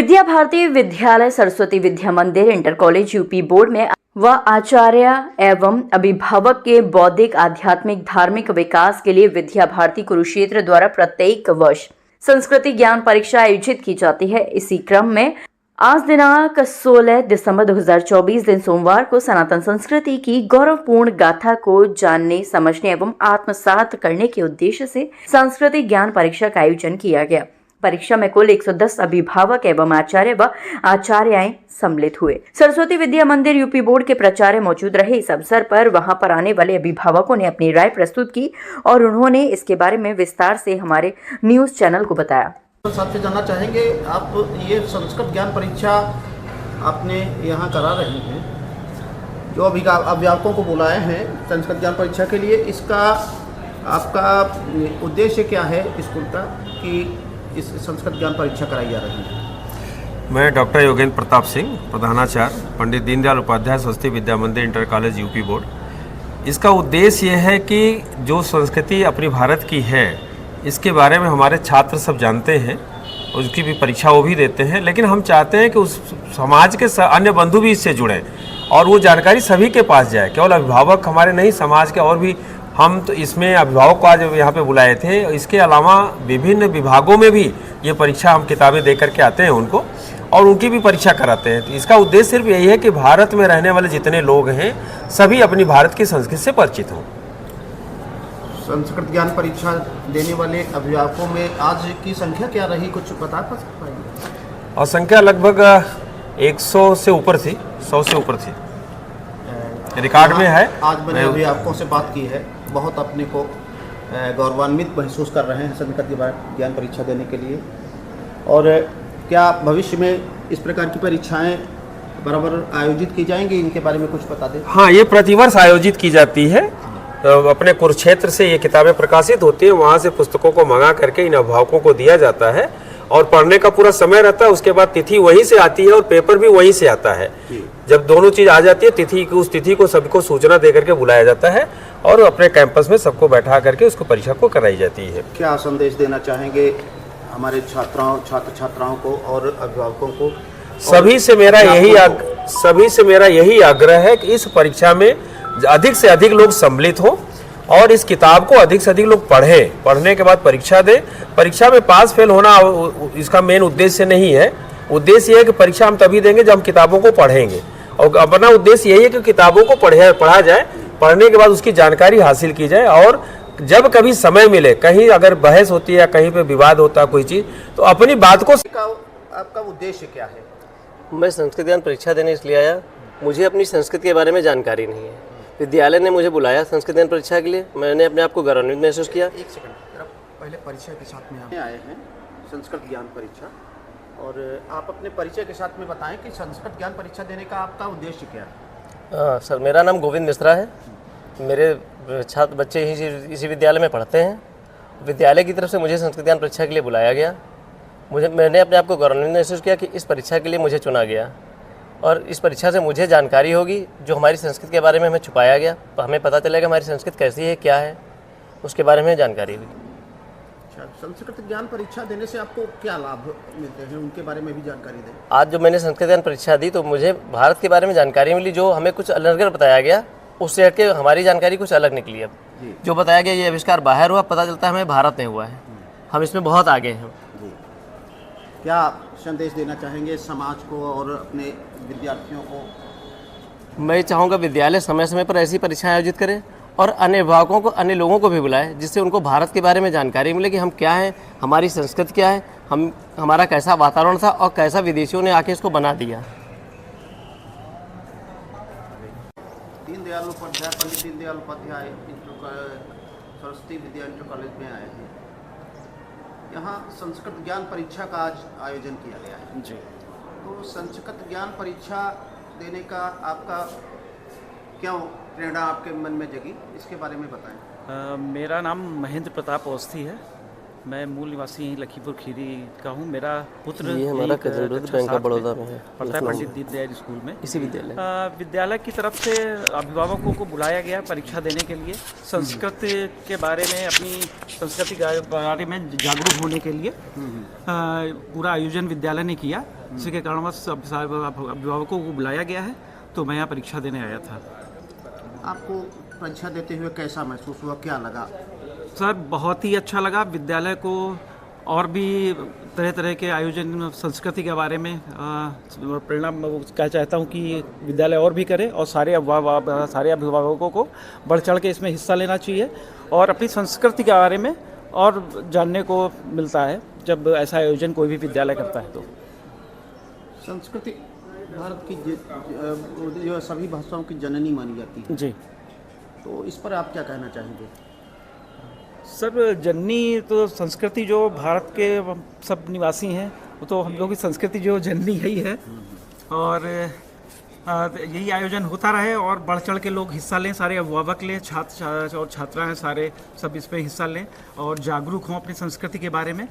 विद्या भारती विद्यालय सरस्वती विद्या मंदिर inter college UP board में व आचार्य एवं अभिभावक के बौद्धिक आध्यात्मिक धार्मिक विकास के लिए विद्या भारती कुरुक्षेत्र द्वारा प्रत्येक वर्ष संस्कृति ज्ञान परीक्षा आयोजित की जाती है। इसी क्रम में आज दिनांक 16 दिसंबर 2024 दिन सोमवार को सनातन संस्कृति की गौरवपूर्ण गाथा को जानने, समझने एवं आत्मसात करने के उद्देश्य से सांस्कृतिक ज्ञान परीक्षा का आयोजन किया गया। परीक्षा में कुल 110 अभिभावक एवं आचार्य व आचार्याएं सम्मिलित हुए। सरस्वती विद्या मंदिर यूपी बोर्ड के प्राचार्य मौजूद रहे। इस अवसर पर वहां पर आने वाले अभिभावकों ने अपनी राय प्रस्तुत की और उन्होंने इसके बारे में विस्तार से हमारे न्यूज चैनल को बताया। आपसे जानना चाहेंगे, आप ये संस्कृत ज्ञान परीक्षा आपने यहाँ करा रहे हैं, जो अभिभावकों को बुलाए हैं संस्कृत ज्ञान परीक्षा के लिए, इसका आपका उद्देश्य क्या है स्कूल का कि इस संस्कृत ज्ञान परीक्षा कराई जा रही है? मैं डॉक्टर योगेंद्र प्रताप सिंह, प्रधानाचार्य पंडित दीनदयाल उपाध्याय सरस्वती विद्या मंदिर इंटर कॉलेज यूपी बोर्ड। इसका उद्देश्य यह है कि जो संस्कृति अपनी भारत की है इसके बारे में हमारे छात्र सब जानते हैं, उसकी भी परीक्षा वो भी देते हैं, लेकिन हम चाहते हैं कि उस समाज के अन्य बंधु भी इससे जुड़ें और वो जानकारी सभी के पास जाए। केवल अभिभावक हमारे नहीं, समाज के और भी। हम तो इसमें अभिभावक को आज यहाँ पे बुलाए थे। इसके अलावा विभिन्न विभागों में भी ये परीक्षा हम किताबें दे करके आते हैं उनको और उनकी भी परीक्षा कराते हैं। तो इसका उद्देश्य सिर्फ यही है कि भारत में रहने वाले जितने लोग हैं सभी अपनी भारत की संस्कृति से परिचित हों। संस्कृत ज्ञान परीक्षा देने वाले अभिभावकों में आज की संख्या क्या रही, कुछ बता पाएंगे? और संख्या लगभग 100 से ऊपर थी, 100 से ऊपर थी, रिकॉर्ड में है। आज मैंने अभिभावकों से बात की है, बहुत अपने को गौरवान्वित महसूस कर रहे हैं संस्कृत ज्ञान परीक्षा देने के लिए। और क्या भविष्य में इस प्रकार की परीक्षाएं बराबर आयोजित की जाएंगी, इनके बारे में कुछ बता दें? हाँ, ये प्रतिवर्ष आयोजित की जाती है। अपने कुरुक्षेत्र से ये किताबें प्रकाशित होती है, वहाँ से पुस्तकों को मंगा करके इन अभिभावकों को दिया जाता है और पढ़ने का पूरा समय रहता है। उसके बाद तिथि वहीं से आती है और पेपर भी वहीं से आता है। जब दोनों चीज आ जाती है, तिथि की उस तिथि को सबको सूचना दे करके बुलाया जाता है और अपने कैंपस में सबको बैठा करके उसको परीक्षा को कराई जाती है। क्या संदेश देना चाहेंगे हमारे छात्र छात्राओं को और अभिभावकों को? सभी से मेरा यही आग्रह है कि इस परीक्षा में अधिक से अधिक लोग सम्मिलित हो और इस किताब को अधिक से अधिक लोग पढ़ें। पढ़ने के बाद परीक्षा दें। परीक्षा में पास फेल होना इसका मेन उद्देश्य नहीं है। उद्देश्य यह है कि परीक्षा हम तभी देंगे जब हम किताबों को पढ़ेंगे और अपना उद्देश्य यही है कि किताबों को पढ़ा जाए, पढ़ने के बाद उसकी जानकारी हासिल की जाए और जब कभी समय मिले, कहीं अगर बहस होती है या कहीं पे विवाद होता है कोई चीज़, तो अपनी बात को। आपका उद्देश्य क्या है? मैं संस्कृत ज्ञान परीक्षा देने इसलिए आया, मुझे अपनी संस्कृति के बारे में जानकारी नहीं है। विद्यालय ने मुझे बुलाया संस्कृत ज्ञान परीक्षा के लिए, मैंने अपने आप को गौरवान्वित महसूस किया। एक सेकंड, पहले परिचय के साथ में आप आए हैं संस्कृत ज्ञान परीक्षा, और आप अपने परिचय के साथ में बताएं कि संस्कृत ज्ञान परीक्षा देने का आपका उद्देश्य क्या है? सर, मेरा नाम गोविंद मिश्रा है। मेरे छात्र बच्चे इसी विद्यालय में पढ़ते हैं। विद्यालय की तरफ से मुझे संस्कृत ज्ञान परीक्षा के लिए बुलाया गया। मैंने अपने आप को गौरवान्वित महसूस किया कि इस परीक्षा के लिए मुझे चुना गया और इस परीक्षा से मुझे जानकारी होगी जो हमारी संस्कृति के बारे में हमें छुपाया गया। हमें पता चलेगा हमारी संस्कृति कैसी है, क्या है, उसके बारे में जानकारी हुई। संस्कृत ज्ञान परीक्षा देने से आपको क्या लाभ मिलते हैं, उनके बारे में भी जानकारी दें। आज जब मैंने संस्कृत ज्ञान परीक्षा दी तो मुझे भारत के बारे में जानकारी मिली। जो हमें कुछ अलग बताया गया उससे हटके हमारी जानकारी कुछ अलग निकली। अब जो बताया गया ये आविष्कार बाहर हुआ, पता चलता है हमें भारत में हुआ है। हम इसमें बहुत आगे हैं। क्या संदेश देना चाहेंगे समाज को और अपने विद्यार्थियों को? मैं चाहूँगा विद्यालय समय समय पर ऐसी परीक्षाएं आयोजित करें और अन्य अभिभावकों को, अन्य लोगों को भी बुलाएं, जिससे उनको भारत के बारे में जानकारी मिले कि हम क्या हैं, हमारी संस्कृति क्या है, हमारा कैसा वातावरण था और कैसा विदेशियों ने आके इसको बना दिया। दीनदयाल उपाध्याय, पंडित दीनदयाल उपाध्याय सरस्वती विद्या इंटर कॉलेज में आए हैं। यहाँ संस्कृत ज्ञान परीक्षा का आज आयोजन किया गया है जी। तो संस्कृत ज्ञान परीक्षा देने का आपका क्यों प्रेरणा आपके मन में जगी, इसके बारे में बताएं। मेरा नाम महेंद्र प्रताप अवस्थी है मैं मूल निवासी यहीं लखीमपुर खीरी का हूँ। मेरा पुत्र ये हमारा एक कजन कक्षा बैंक ऑफ 7 बड़ौदा में है, पढ़ता है पंडित दीनदयाल स्कूल में। इसी विद्यालय विद्यालय की तरफ से अभिभावकों को बुलाया गया परीक्षा देने के लिए, संस्कृत के बारे में, अपनी संस्कृति के बारे में जागरूक होने के लिए पूरा आयोजन विद्यालय ने किया। इसी के कारणवश अभिभावकों को बुलाया गया है, तो मैं यहाँ परीक्षा देने आया था। आपको परीक्षा देते हुए कैसा महसूस हुआ, क्या लगा? सर बहुत ही अच्छा लगा। विद्यालय को और भी तरह तरह के आयोजन संस्कृति के बारे में परिणाम क्या चाहता हूँ कि विद्यालय और भी करे और सारे अभिभावकों को बढ़ चढ़ के इसमें हिस्सा लेना चाहिए और अपनी संस्कृति के बारे में और जानने को मिलता है जब ऐसा आयोजन कोई भी विद्यालय करता है। तो संस्कृति भारत की जो सभी भाषाओं की जननी मानी जाती है जी, तो इस पर आप क्या कहना चाहेंगे? सर जननी तो संस्कृति जो भारत के सब निवासी हैं वो तो हम लोग की संस्कृति जो जननी यही है और यही आयोजन होता रहे और बढ़ चढ़ के लोग हिस्सा लें, सारे अभिभावक लें, छात्र और छात्राएं सारे सब इसमें हिस्सा लें और जागरूक हों अपनी संस्कृति के बारे में।